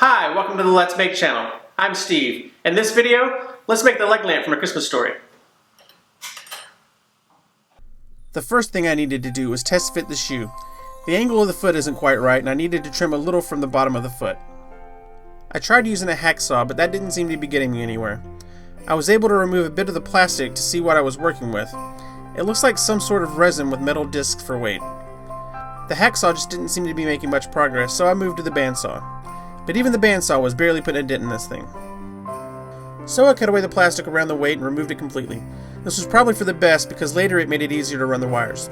Hi, welcome to the Let's Make channel. I'm Steve. In this video, let's make the leg lamp from A Christmas Story. The first thing I needed to do was test fit the shoe. The angle of the foot isn't quite right and I needed to trim a little from the bottom of the foot. I tried using a hacksaw, but that didn't seem to be getting me anywhere. I was able to remove a bit of the plastic to see what I was working with. It looks like some sort of resin with metal discs for weight. The hacksaw just didn't seem to be making much progress, so I moved to the bandsaw. But even the bandsaw was barely putting a dent in this thing. So I cut away the plastic around the weight and removed it completely. This was probably for the best because later it made it easier to run the wires.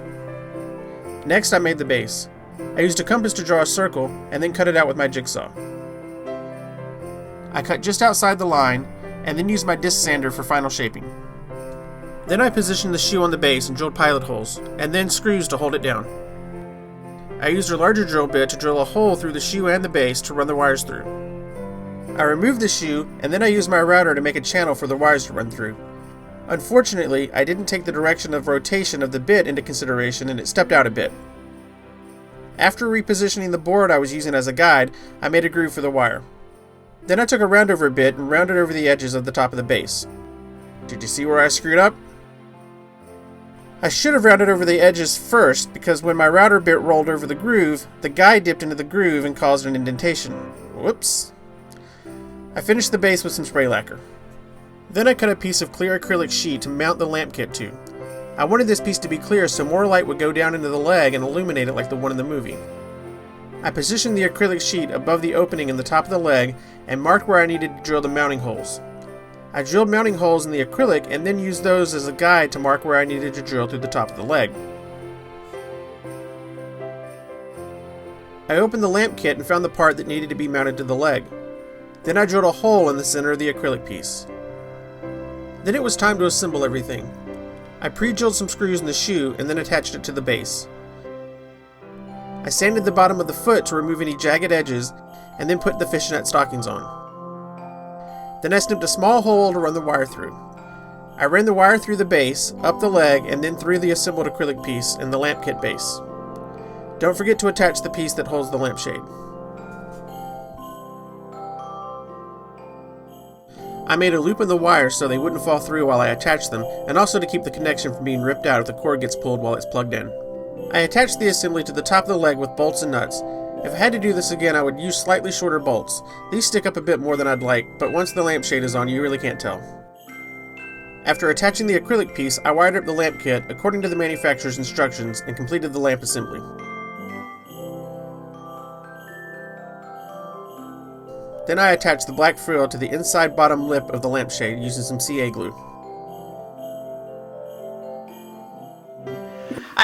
Next I made the base. I used a compass to draw a circle and then cut it out with my jigsaw. I cut just outside the line and then used my disc sander for final shaping. Then I positioned the shoe on the base and drilled pilot holes, and then screws to hold it down. I used a larger drill bit to drill a hole through the shoe and the base to run the wires through. I removed the shoe and then I used my router to make a channel for the wires to run through. Unfortunately, I didn't take the direction of rotation of the bit into consideration and it stepped out a bit. After repositioning the board I was using as a guide, I made a groove for the wire. Then I took a roundover bit and rounded over the edges of the top of the base. Did you see where I screwed up? I should have rounded over the edges first because when my router bit rolled over the groove, the guide dipped into the groove and caused an indentation. Whoops. I finished the base with some spray lacquer. Then I cut a piece of clear acrylic sheet to mount the lamp kit to. I wanted this piece to be clear so more light would go down into the leg and illuminate it like the one in the movie. I positioned the acrylic sheet above the opening in the top of the leg and marked where I needed to drill the mounting holes. I drilled mounting holes in the acrylic and then used those as a guide to mark where I needed to drill through the top of the leg. I opened the lamp kit and found the part that needed to be mounted to the leg. Then I drilled a hole in the center of the acrylic piece. Then it was time to assemble everything. I pre-drilled some screws in the shoe and then attached it to the base. I sanded the bottom of the foot to remove any jagged edges and then put the fishnet stockings on. Then I snipped a small hole to run the wire through. I ran the wire through the base, up the leg, and then through the assembled acrylic piece in the lamp kit base. Don't forget to attach the piece that holds the lampshade. I made a loop in the wire so they wouldn't fall through while I attached them, and also to keep the connection from being ripped out if the cord gets pulled while it's plugged in. I attached the assembly to the top of the leg with bolts and nuts. If I had to do this again, I would use slightly shorter bolts. These stick up a bit more than I'd like, but once the lampshade is on, you really can't tell. After attaching the acrylic piece, I wired up the lamp kit according to the manufacturer's instructions and completed the lamp assembly. Then I attached the black frill to the inside bottom lip of the lampshade using some CA glue.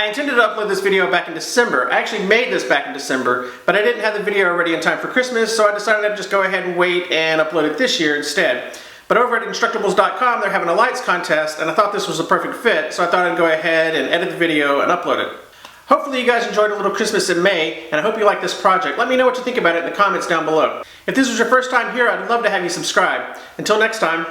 I intended to upload this video back in December. I actually made this back in December, but I didn't have the video ready in time for Christmas, so I decided to just go ahead and wait and upload it this year instead. But over at Instructables.com, they're having a lights contest, and I thought this was a perfect fit, so I thought I'd go ahead and edit the video and upload it. Hopefully you guys enjoyed a little Christmas in May, and I hope you like this project. Let me know what you think about it in the comments down below. If this was your first time here, I'd love to have you subscribe. Until next time.